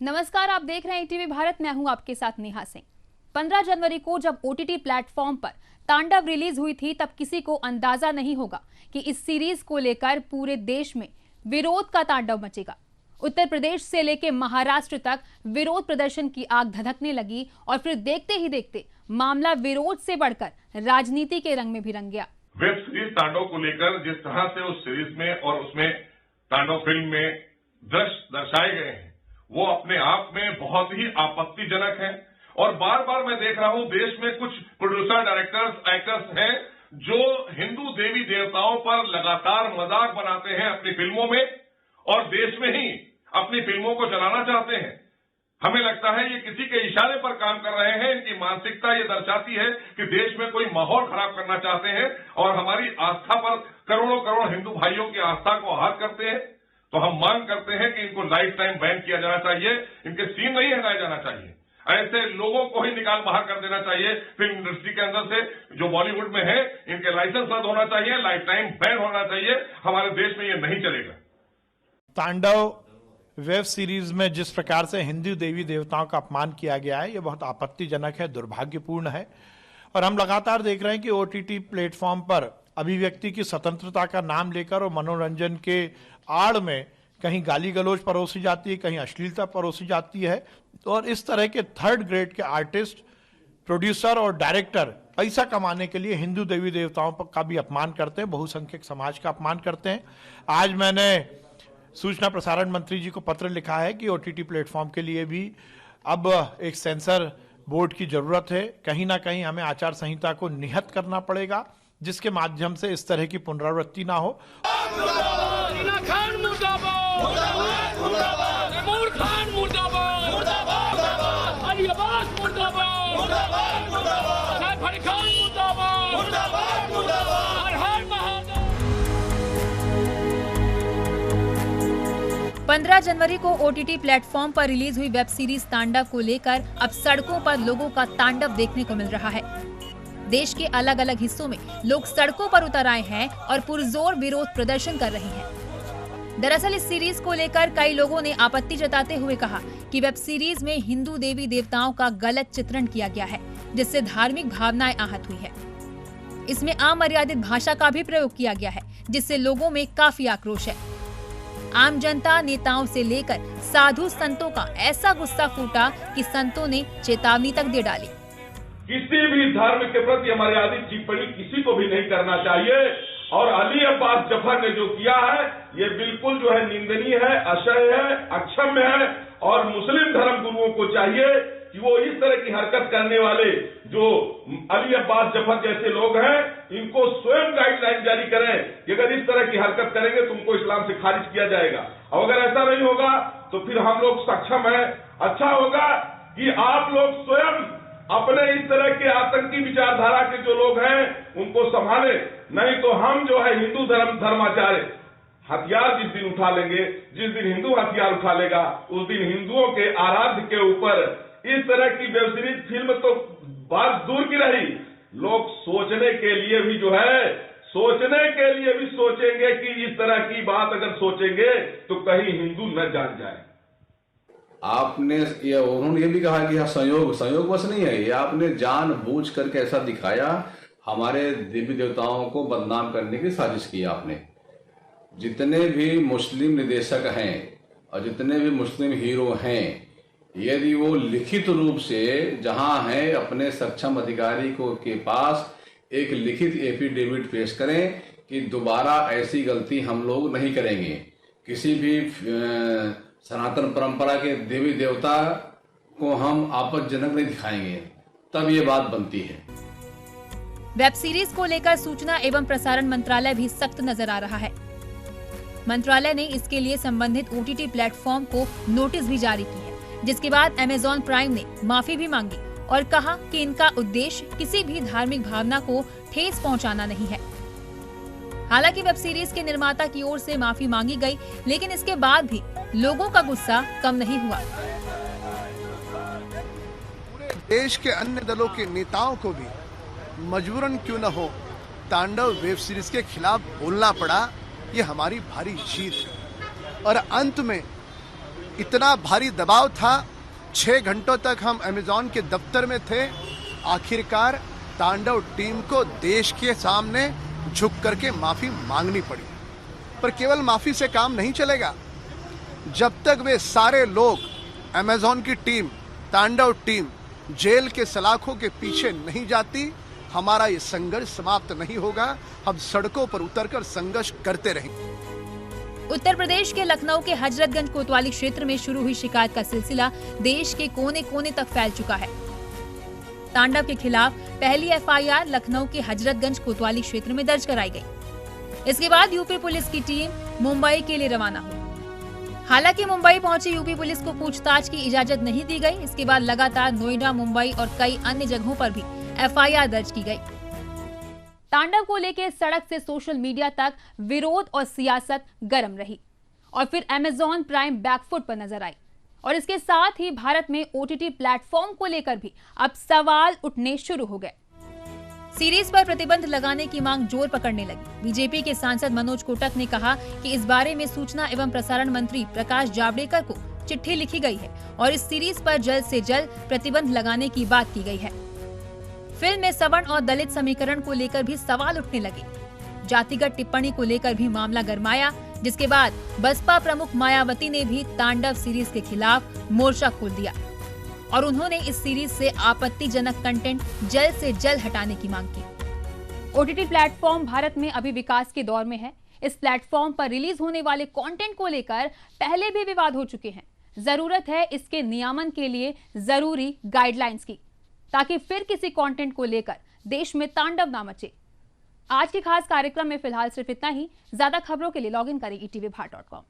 नमस्कार, आप देख रहे हैं टीवी भारत। मैं हूं आपके साथ नेहा सिंह। 15 जनवरी को जब ओटीटी प्लेटफॉर्म पर तांडव रिलीज हुई थी, तब किसी को अंदाजा नहीं होगा कि इस सीरीज को लेकर पूरे देश में विरोध का तांडव मचेगा। उत्तर प्रदेश से लेकर महाराष्ट्र तक विरोध प्रदर्शन की आग धधकने लगी और फिर देखते ही देखते मामला विरोध से बढ़कर राजनीति के रंग में भी रंग गया। वेब सीरीज तांडव को लेकर जिस तरह से उस सीरीज में और उसमें तांडव फिल्म में दृश्य दर्शाए गए हैं, वो अपने आप में बहुत ही आपत्तिजनक है। और बार बार मैं देख रहा हूं देश में कुछ प्रोड्यूसर, डायरेक्टर्स, एक्टर्स हैं जो हिंदू देवी देवताओं पर लगातार मजाक बनाते हैं अपनी फिल्मों में और देश में ही अपनी फिल्मों को चलाना चाहते हैं। हमें लगता है ये किसी के इशारे पर काम कर रहे हैं। इनकी मानसिकता ये दर्शाती है कि देश में कोई माहौल खराब करना चाहते हैं और हमारी आस्था पर करोड़ों करोड़ हिंदू भाइयों की आस्था को आहत करते हैं। तो हम मांग करते हैं कि इनको लाइफ टाइम बैन किया जाना चाहिए, इनके सीन नहीं हिलाया जाना चाहिए, ऐसे लोगों को ही निकाल बाहर कर देना चाहिए फिल्म इंडस्ट्री के अंदर से जो बॉलीवुड में है। इनके लाइसेंस रद्द होना चाहिए, लाइफ टाइम बैन होना चाहिए। हमारे देश में ये नहीं चलेगा। तांडव वेब सीरीज में जिस प्रकार से हिंदू देवी देवताओं का अपमान किया गया है, ये बहुत आपत्तिजनक है, दुर्भाग्यपूर्ण है। और हम लगातार देख रहे हैं कि ओटीटी प्लेटफॉर्म पर अभिव्यक्ति की स्वतंत्रता का नाम लेकर और मनोरंजन के आड़ में कहीं गाली गलौज परोसी जाती है, कहीं अश्लीलता परोसी जाती है। और इस तरह के थर्ड ग्रेड के आर्टिस्ट, प्रोड्यूसर और डायरेक्टर पैसा कमाने के लिए हिंदू देवी देवताओं का भी अपमान करते हैं, बहुसंख्यक समाज का अपमान करते हैं। आज मैंने सूचना प्रसारण मंत्री जी को पत्र लिखा है कि ओटीटी प्लेटफॉर्म के लिए भी अब एक सेंसर बोर्ड की जरूरत है। कहीं ना कहीं हमें आचार संहिता को निहत करना पड़ेगा, जिसके माध्यम से इस तरह की पुनरावृत्ति ना हो। पंद्रह जनवरी को ओटीटी प्लेटफॉर्म पर रिलीज हुई वेब सीरीज तांडव को लेकर अब सड़कों पर लोगों का तांडव देखने को मिल रहा है। देश के अलग अलग हिस्सों में लोग सड़कों पर उतर आए हैं और पुरजोर विरोध प्रदर्शन कर रहे हैं। दरअसल इस सीरीज को लेकर कई लोगों ने आपत्ति जताते हुए कहा कि वेब सीरीज में हिंदू देवी देवताओं का गलत चित्रण किया गया है, जिससे धार्मिक भावनाएं आहत हुई है। इसमें अमर्यादित भाषा का भी प्रयोग किया गया है, जिससे लोगों में काफी आक्रोश है। आम जनता, नेताओं से लेकर साधु संतों का ऐसा गुस्सा फूटा कि संतों ने चेतावनी तक दे डाली। किसी भी धर्म के प्रति अमर्यादित टिप्पणी किसी को भी नहीं करना चाहिए। और अली अब्बास जफर ने जो किया है ये बिल्कुल जो है निंदनीय है, असह्य है, अक्षम्य है। और मुस्लिम धर्म गुरुओं को चाहिए कि वो इस तरह की हरकत करने वाले जो अली अब्बास जफर जैसे लोग हैं, इनको स्वयं गाइडलाइन जारी करें कि अगर इस तरह की हरकत करेंगे तुमको इस्लाम से खारिज किया जाएगा। और अगर ऐसा नहीं होगा तो फिर हम लोग सक्षम हैं। अच्छा होगा कि आप लोग स्वयं अपने इस तरह के आतंकी विचारधारा के जो लोग हैं उनको संभाले, नहीं तो हम जो है हिंदू धर्माचार्य हथियार जिस दिन उठा लेंगे, जिस दिन हिंदू हथियार उठा लेगा, उस दिन हिंदुओं के आराध्य के ऊपर इस तरह की वेब सीरीज फिल्म तो बात दूर की रही, लोग सोचने के लिए भी जो है सोचेंगे कि इस तरह की बात अगर सोचेंगे तो कहीं हिंदू न जान जाए। आपने उन्होंने ये भी कहा कि संयोग बस नहीं है, ये आपने जानबूझ करके ऐसा दिखाया, हमारे देवी देवताओं को बदनाम करने की साजिश की आपने। जितने भी मुस्लिम निर्देशक हैं और जितने भी मुस्लिम हीरो हैं, यदि वो लिखित रूप से जहां है अपने सक्षम अधिकारी को के पास एक लिखित एफिडेविट पेश करें कि दोबारा ऐसी गलती हम लोग नहीं करेंगे, किसी भी सनातन परंपरा के देवी देवता को हम आपत्तिजनक नहीं दिखाएंगे, तब ये बात बनती है। वेब सीरीज को लेकर सूचना एवं प्रसारण मंत्रालय भी सख्त नजर आ रहा है। मंत्रालय ने इसके लिए संबंधित ओटीटी प्लेटफॉर्म को नोटिस भी जारी की है, जिसके बाद अमेज़न प्राइम ने माफी भी मांगी और कहा कि इनका उद्देश्य किसी भी धार्मिक भावना को ठेस पहुंचाना नहीं है। हालांकि वेब सीरीज के निर्माता की ओर से माफी मांगी गई, लेकिन इसके बाद भी लोगों का गुस्सा कम नहीं हुआ। देश के अन्य दलों के नेताओं को भी मजबूरन क्यों न हो तांडव वेब सीरीज के खिलाफ बोलना पड़ा। ये हमारी भारी जीत है और अंत में इतना भारी दबाव था, 6 घंटों तक हम अमेजॉन के दफ्तर में थे। आखिरकार तांडव टीम को देश के सामने झुक करके माफी मांगनी पड़ी। पर केवल माफी से काम नहीं चलेगा। जब तक वे सारे लोग, अमेजॉन की टीम, तांडव टीम जेल के सलाखों के पीछे नहीं जाती, हमारा ये संघर्ष समाप्त नहीं होगा। हम सड़कों पर उतरकर संघर्ष करते रहेंगे। उत्तर प्रदेश के लखनऊ के हजरतगंज कोतवाली क्षेत्र में शुरू हुई शिकायत का सिलसिला देश के कोने कोने तक फैल चुका है। तांडव के खिलाफ पहली एफआईआर लखनऊ के हजरतगंज कोतवाली क्षेत्र में दर्ज कराई गई। इसके बाद यूपी पुलिस की टीम मुंबई के लिए रवाना हुई। हालांकि मुंबई पहुंची यूपी पुलिस को पूछताछ की इजाजत नहीं दी गई। इसके बाद लगातार नोएडा, मुंबई और कई अन्य जगहों पर भी एफआईआर दर्ज की गई। तांडव को लेकर सड़क से सोशल मीडिया तक विरोध और सियासत गर्म रही और फिर अमेजॉन प्राइम बैकफुट पर नजर आई और इसके साथ ही भारत में ओटीटी प्लेटफॉर्म को लेकर भी अब सवाल उठने शुरू हो गए। सीरीज पर प्रतिबंध लगाने की मांग जोर पकड़ने लगी। बीजेपी के सांसद मनोज कोटक ने कहा कि इस बारे में सूचना एवं प्रसारण मंत्री प्रकाश जावड़ेकर को चिट्ठी लिखी गई है और इस सीरीज पर जल्द से जल्द प्रतिबंध लगाने की बात की गई है। फिल्म में सवर्ण और दलित समीकरण को लेकर भी सवाल उठने लगे। जातिगत टिप्पणी को लेकर भी मामला गरमाया, जिसके बाद बसपा प्रमुख मायावती ने भी तांडव सीरीज के खिलाफ मोर्चा खोल दिया और उन्होंने इस सीरीज से आपत्तिजनक कंटेंट जल्द से जल्द हटाने की मांग की। ओटीटी प्लेटफॉर्म भारत में अभी विकास के दौर में है। इस प्लेटफॉर्म पर रिलीज होने वाले कंटेंट को लेकर पहले भी विवाद हो चुके हैं। जरूरत है इसके नियमन के लिए जरूरी गाइडलाइंस की, ताकि फिर किसी कंटेंट को लेकर देश में तांडव ना मचे। आज के खास कार्यक्रम में फिलहाल सिर्फ इतना ही। ज्यादा खबरों के लिए लॉग इन करें etv.com।